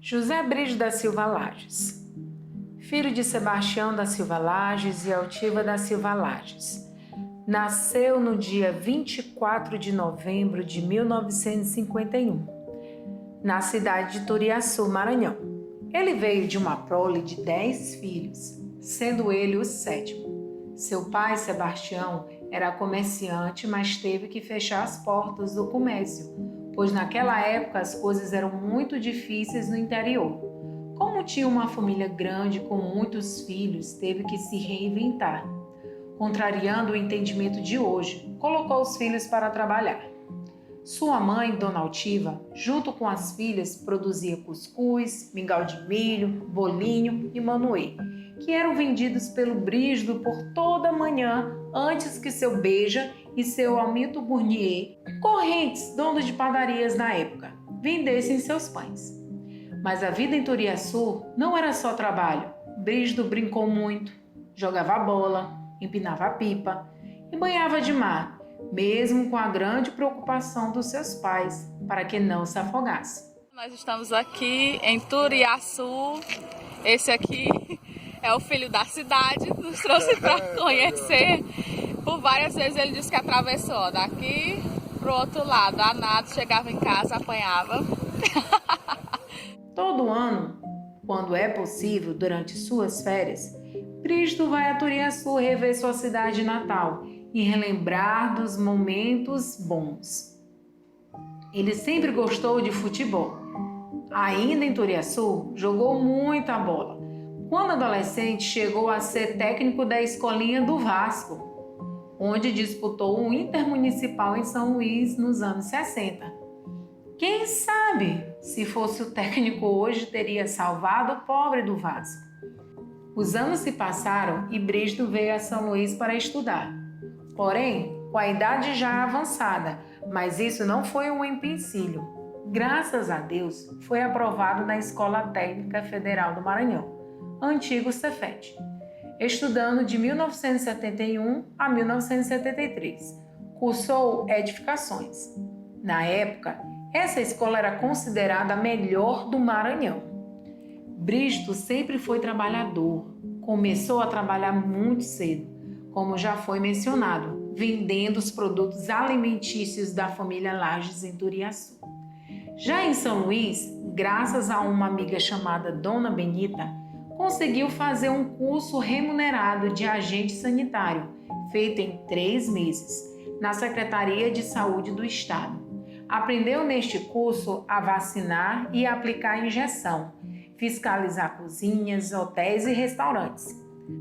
José Brígido da Silva Lages, filho de Sebastião da Silva Lages e Altiva da Silva Lages. Nasceu no dia 24 de novembro de 1951, na cidade de Turiaçu, Maranhão. Ele veio de uma prole de 10 filhos, sendo ele o sétimo. Seu pai, Sebastião, era comerciante, mas teve que fechar as portas do comércio, pois naquela época as coisas eram muito difíceis no interior. Como tinha uma família grande com muitos filhos, teve que se reinventar. Contrariando o entendimento de hoje, colocou os filhos para trabalhar. Sua mãe, Dona Altiva, junto com as filhas, produzia cuscuz, mingau de milho, bolinho e manoê, que eram vendidos pelo Brígido por toda a manhã antes que seu Beija e seu Almito Burnier, correntes, donos de padarias na época, vendessem seus pães. Mas a vida em Turiaçu não era só trabalho. Brígido brincou muito, jogava bola, empinava a pipa e banhava de mar, mesmo com a grande preocupação dos seus pais para que não se afogasse. Nós estamos aqui em Turiaçu. Esse aqui é o filho da cidade, nos trouxe para conhecer. Por várias vezes ele disse que atravessou daqui pro outro lado, a nado, chegava em casa, apanhava. Todo ano, quando é possível, durante suas férias, Brígido vai a Turiaçu rever sua cidade natal e relembrar dos momentos bons. Ele sempre gostou de futebol. Ainda em Turiaçu, jogou muita bola. Quando adolescente, chegou a ser técnico da escolinha do Vasco, onde disputou um intermunicipal em São Luís nos anos 60. Quem sabe, se fosse o técnico hoje, teria salvado o pobre do Vasco. Os anos se passaram e Brígido veio a São Luís para estudar. Porém, com a idade já avançada, mas isso não foi um empecilho. Graças a Deus, foi aprovado na Escola Técnica Federal do Maranhão, antigo Cefet, estudando de 1971 a 1973. Cursou edificações. Na época, essa escola era considerada a melhor do Maranhão. Brígido sempre foi trabalhador. Começou a trabalhar muito cedo, como já foi mencionado, vendendo os produtos alimentícios da família Lages em Turiaçu. Já em São Luís, graças a uma amiga chamada Dona Benita, conseguiu fazer um curso remunerado de agente sanitário, feito em 3 meses, na Secretaria de Saúde do Estado. Aprendeu neste curso a vacinar e aplicar injeção, fiscalizar cozinhas, hotéis e restaurantes.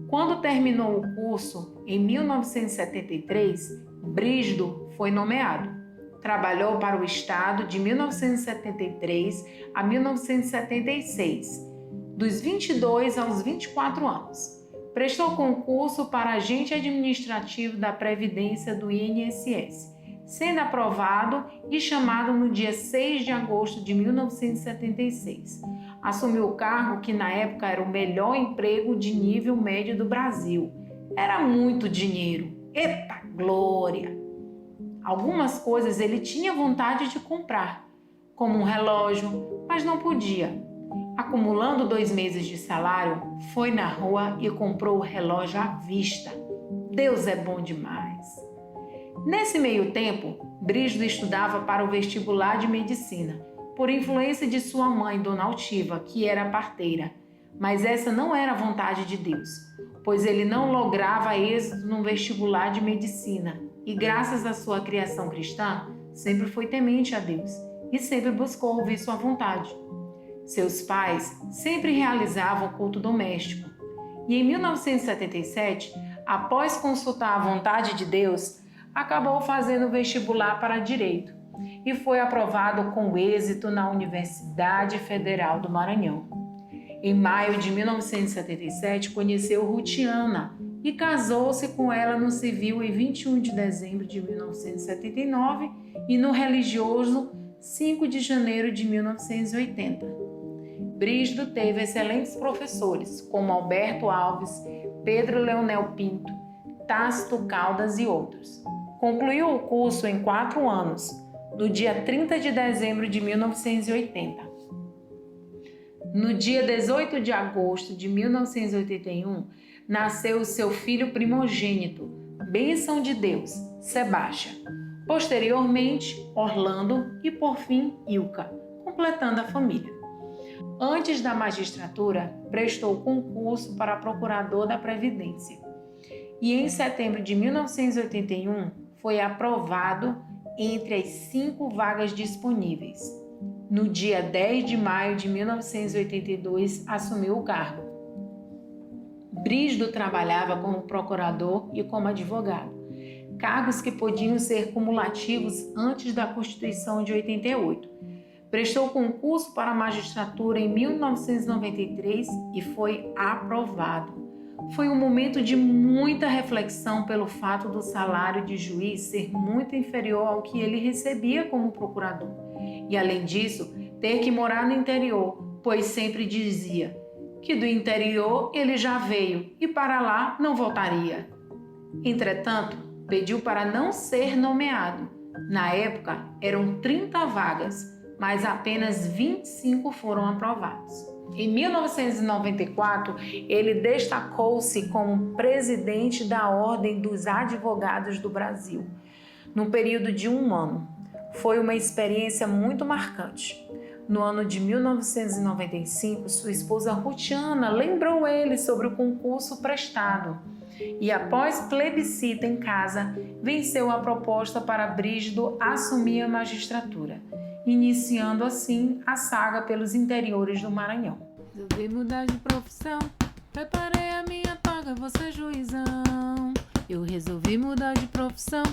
Quando terminou o curso, em 1973, Brígido foi nomeado. Trabalhou para o Estado de 1973 a 1976, dos 22 aos 24 anos. Prestou concurso para agente administrativo da Previdência do INSS, sendo aprovado e chamado no dia 6 de agosto de 1976. Assumiu o cargo que na época era o melhor emprego de nível médio do Brasil. Era muito dinheiro. Eita glória! Algumas coisas ele tinha vontade de comprar, como um relógio, mas não podia. Acumulando 2 meses de salário, foi na rua e comprou o relógio à vista. Deus é bom demais! Nesse meio tempo, Brígido estudava para o vestibular de medicina, por influência de sua mãe, Dona Altiva, que era parteira. Mas essa não era a vontade de Deus, pois ele não lograva êxito no vestibular de medicina e, graças à sua criação cristã, sempre foi temente a Deus e sempre buscou ouvir sua vontade. Seus pais sempre realizavam culto doméstico e, em 1977, após consultar a vontade de Deus, acabou fazendo vestibular para Direito e foi aprovado com êxito na Universidade Federal do Maranhão. Em maio de 1977, conheceu Rutiana e casou-se com ela no civil em 21 de dezembro de 1979 e no religioso 5 de janeiro de 1980. Brígido teve excelentes professores, como Alberto Alves, Pedro Leonel Pinto, Tácito Caldas e outros. Concluiu o curso em 4 anos, no dia 30 de dezembro de 1980. No dia 18 de agosto de 1981, nasceu o seu filho primogênito, bênção de Deus, Sebastião. Posteriormente, Orlando e, por fim, Ilka, completando a família. Antes da magistratura, prestou concurso para procurador da Previdência. E em setembro de 1981, foi aprovado entre as 5 vagas disponíveis. No dia 10 de maio de 1982, assumiu o cargo. Brígido trabalhava como procurador e como advogado, cargos que podiam ser cumulativos antes da Constituição de 88. Prestou concurso para a magistratura em 1993 e foi aprovado. Foi um momento de muita reflexão pelo fato do salário de juiz ser muito inferior ao que ele recebia como procurador. E, além disso, ter que morar no interior, pois sempre dizia que do interior ele já veio e para lá não voltaria. Entretanto, pediu para não ser nomeado. Na época, eram 30 vagas, mas apenas 25 foram aprovados. Em 1994, ele destacou-se como presidente da Ordem dos Advogados do Brasil, num período de 1 ano. Foi uma experiência muito marcante. No ano de 1995, sua esposa Rutiana lembrou ele sobre o concurso prestado e, após plebiscito em casa, venceu a proposta para Brígido assumir a magistratura, iniciando assim a saga pelos interiores do Maranhão. Resolvi mudar de profissão, preparei a minha toga, vou ser juizão. Eu resolvi mudar de profissão,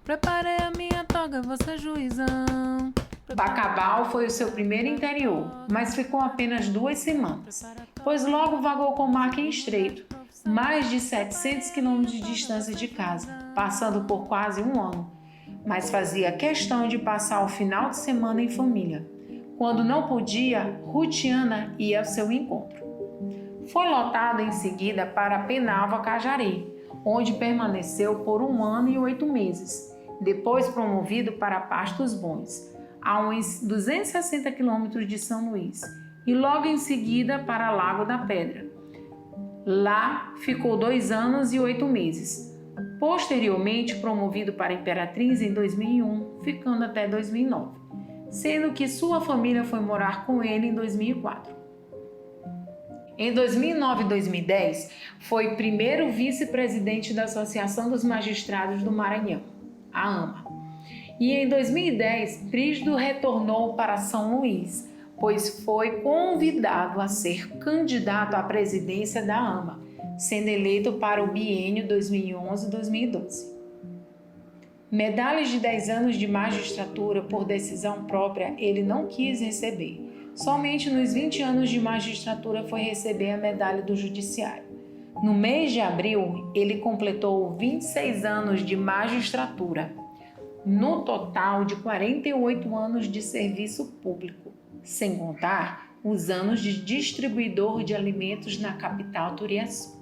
preparei a minha toga, vou ser juizão. Bacabal foi o seu primeiro interior, mas ficou apenas 2 semanas, pois logo vagou com mar em estreito, mais de 700 quilômetros de distância de casa, passando por quase 1 ano. Mas fazia questão de passar o final de semana em família. Quando não podia, Rutiana ia ao seu encontro. Foi lotado em seguida para Penalva, Cajari, onde permaneceu por 1 ano e 8 meses, depois promovido para Pastos Bons, a uns 260 quilômetros de São Luís, e logo em seguida para Lago da Pedra. Lá ficou 2 anos e 8 meses. Posteriormente promovido para Imperatriz em 2001, ficando até 2009, sendo que sua família foi morar com ele em 2004. Em 2009 e 2010, foi primeiro vice-presidente da Associação dos Magistrados do Maranhão, a AMA. E em 2010, Brígido retornou para São Luís, pois foi convidado a ser candidato à presidência da AMA, sendo eleito para o biênio 2011-2012. Medalhas de 10 anos de magistratura por decisão própria ele não quis receber. Somente nos 20 anos de magistratura foi receber a medalha do Judiciário. No mês de abril, ele completou 26 anos de magistratura, no total de 48 anos de serviço público, sem contar os anos de distribuidor de alimentos na capital Turiaçu.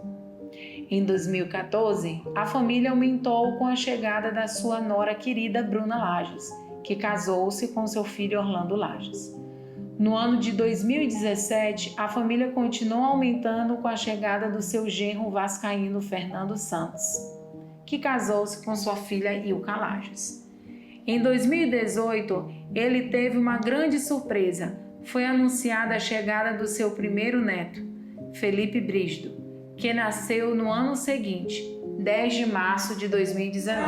Em 2014, a família aumentou com a chegada da sua nora querida Bruna Lages, que casou-se com seu filho Orlando Lages. No ano de 2017, a família continuou aumentando com a chegada do seu genro vascaíno Fernando Santos, que casou-se com sua filha Ilka Lages. Em 2018, ele teve uma grande surpresa. Foi anunciada a chegada do seu primeiro neto, Felipe Brígido, que nasceu no ano seguinte, 10 de março de 2019.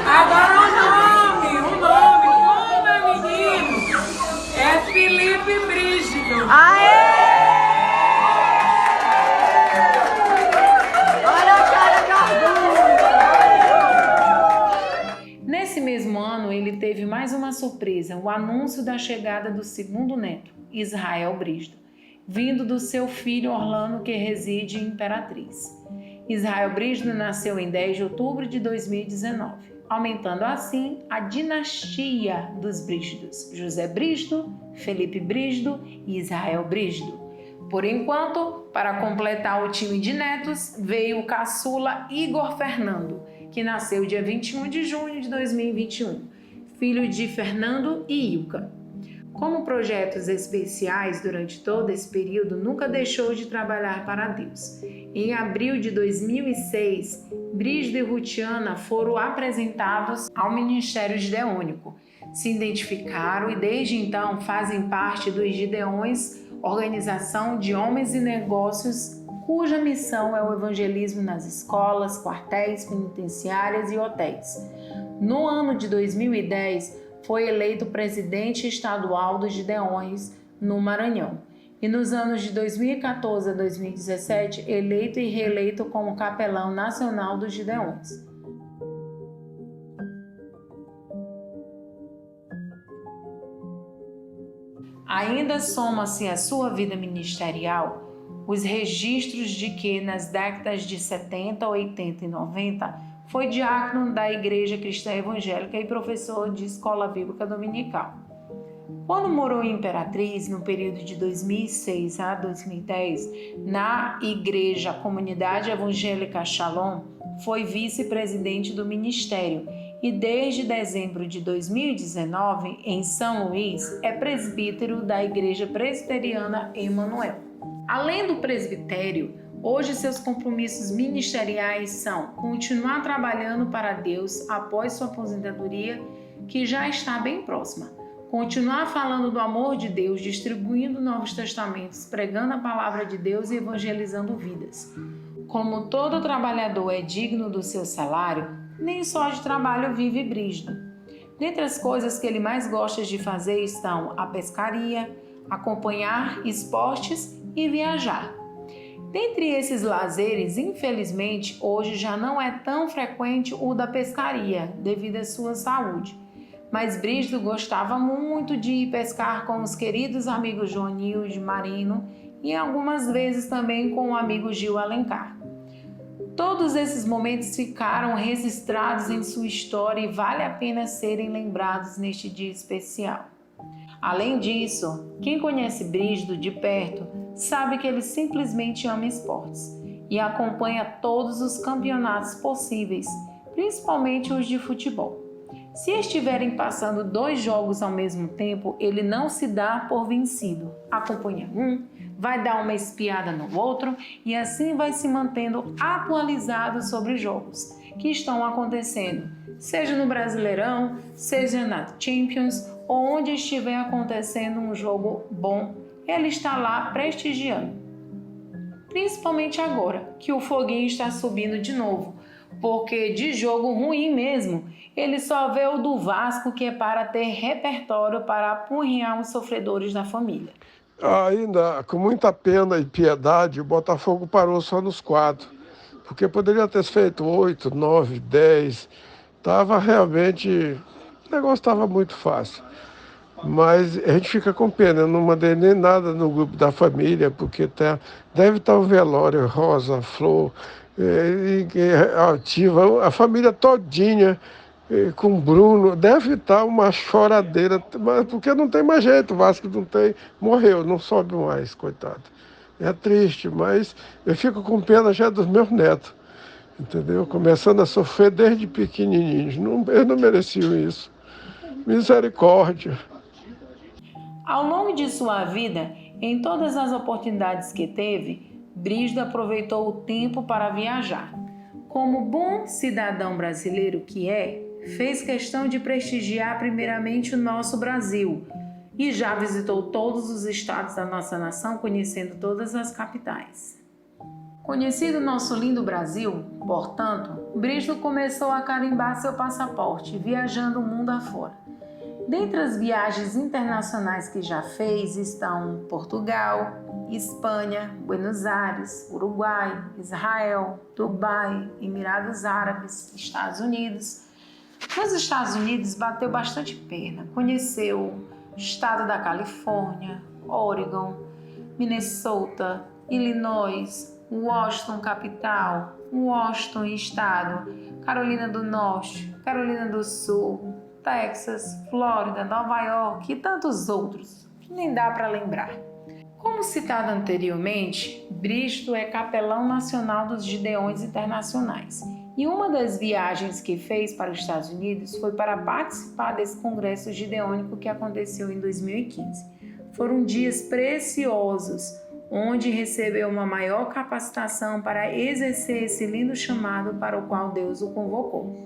Agora o nome, como é menino? É Felipe Brígido. Aê! Olha a cara de Nesse mesmo ano, ele teve mais uma surpresa, o anúncio da chegada do segundo neto, Israel Brígido, vindo do seu filho Orlando, que reside em Imperatriz. Israel Brígido nasceu em 10 de outubro de 2019, aumentando assim a dinastia dos Brígidos, José Brígido, Felipe Brígido e Israel Brígido. Por enquanto, para completar o time de netos, veio o caçula Igor Fernando, que nasceu dia 21 de junho de 2021, filho de Fernando e Ilka. Como projetos especiais durante todo esse período, nunca deixou de trabalhar para Deus. Em abril de 2006, Brígido e Rutiana foram apresentados ao Ministério Gideônico. Se identificaram e desde então fazem parte dos Gideões, organização de homens e negócios cuja missão é o evangelismo nas escolas, quartéis, penitenciárias e hotéis. No ano de 2010, foi eleito presidente estadual dos Gideões no Maranhão. E nos anos de 2014 a 2017, eleito e reeleito como capelão nacional dos Gideões. Ainda soma-se à sua vida ministerial os registros de que nas décadas de 70, 80 e 90 foi diácono da Igreja Cristã Evangélica e professor de escola bíblica dominical. Quando morou em Imperatriz, no período de 2006 a 2010, na Igreja Comunidade Evangélica Shalom, foi vice-presidente do ministério e desde dezembro de 2019, em São Luís, é presbítero da Igreja Presbiteriana Emanuel. Além do presbitério, hoje seus compromissos ministeriais são continuar trabalhando para Deus após sua aposentadoria, que já está bem próxima, continuar falando do amor de Deus, distribuindo Novos Testamentos, pregando a palavra de Deus e evangelizando vidas. Como todo trabalhador é digno do seu salário, nem só de trabalho vive Brígido. Dentre as coisas que ele mais gosta de fazer estão a pescaria, acompanhar esportes e viajar. Dentre esses lazeres, infelizmente, hoje já não é tão frequente o da pescaria, devido à sua saúde. Mas Brígido gostava muito de ir pescar com os queridos amigos Joanil e Marino e algumas vezes também com o amigo Gil Alencar. Todos esses momentos ficaram registrados em sua história e vale a pena serem lembrados neste dia especial. Além disso, quem conhece Brígido de perto sabe que ele simplesmente ama esportes e acompanha todos os campeonatos possíveis, principalmente os de futebol. Se estiverem passando 2 jogos ao mesmo tempo, ele não se dá por vencido. Acompanha um, vai dar uma espiada no outro e assim vai se mantendo atualizado sobre os jogos que estão acontecendo, seja no Brasileirão, seja na Champions ou onde estiver acontecendo um jogo bom, ele está lá prestigiando. Principalmente agora que o foguinho está subindo de novo, porque de jogo ruim mesmo, ele só vê o do Vasco, que é para ter repertório para apurrinhar os sofredores da família. Ainda, com muita pena e piedade, o Botafogo parou só nos 4, porque poderia ter feito 8, 9, 10. Estava realmente... O negócio estava muito fácil. Mas a gente fica com pena, eu não mandei nem nada no grupo da família, porque deve estar um velório, Rosa, Flor, Ativa, a família todinha, com Bruno, deve estar uma choradeira, porque não tem mais jeito, o Vasco não tem, morreu, não sobe mais, coitado. É triste, mas eu fico com pena já dos meus netos, entendeu? Começando a sofrer desde pequenininhos, eles não mereciam isso. Misericórdia. Ao longo de sua vida, em todas as oportunidades que teve, Brígido aproveitou o tempo para viajar. Como bom cidadão brasileiro que é, fez questão de prestigiar primeiramente o nosso Brasil e já visitou todos os estados da nossa nação, conhecendo todas as capitais. Conhecido nosso lindo Brasil, portanto, Brígido começou a carimbar seu passaporte, viajando o mundo afora. Dentre as viagens internacionais que já fez estão Portugal, Espanha, Buenos Aires, Uruguai, Israel, Dubai, Emirados Árabes, Estados Unidos. Nos Estados Unidos bateu bastante pena, conheceu o estado da Califórnia, Oregon, Minnesota, Illinois, Washington capital, Washington estado, Carolina do Norte, Carolina do Sul, Texas, Flórida, Nova York e tantos outros, que nem dá para lembrar. Como citado anteriormente, Brígido é capelão nacional dos Gideões Internacionais E uma das viagens que fez para os Estados Unidos foi para participar desse congresso gideônico que aconteceu em 2015. Foram dias preciosos, onde recebeu uma maior capacitação para exercer esse lindo chamado para o qual Deus o convocou.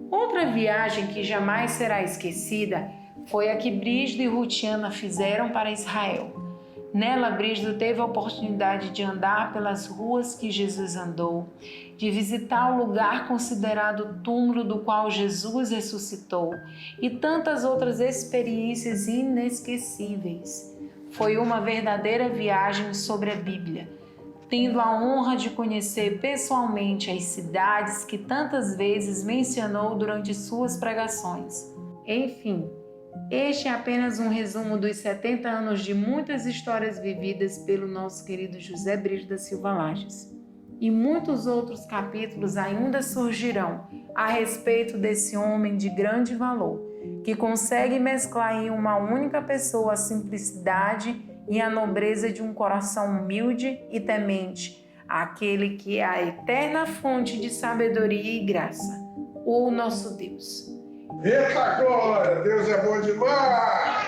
Outra viagem que jamais será esquecida foi a que Brígido e Rutiana fizeram para Israel. Nela, Brígido teve a oportunidade de andar pelas ruas que Jesus andou, de visitar o lugar considerado o túmulo do qual Jesus ressuscitou e tantas outras experiências inesquecíveis. Foi uma verdadeira viagem sobre a Bíblia, tendo a honra de conhecer pessoalmente as cidades que tantas vezes mencionou durante suas pregações. Enfim, este é apenas um resumo dos 70 anos de muitas histórias vividas pelo nosso querido José Brígido da Silva Lages. E muitos outros capítulos ainda surgirão a respeito desse homem de grande valor, que consegue mesclar em uma única pessoa a simplicidade e a nobreza de um coração humilde e temente, aquele que é a eterna fonte de sabedoria e graça, o nosso Deus. Eita glória, Deus é bom demais!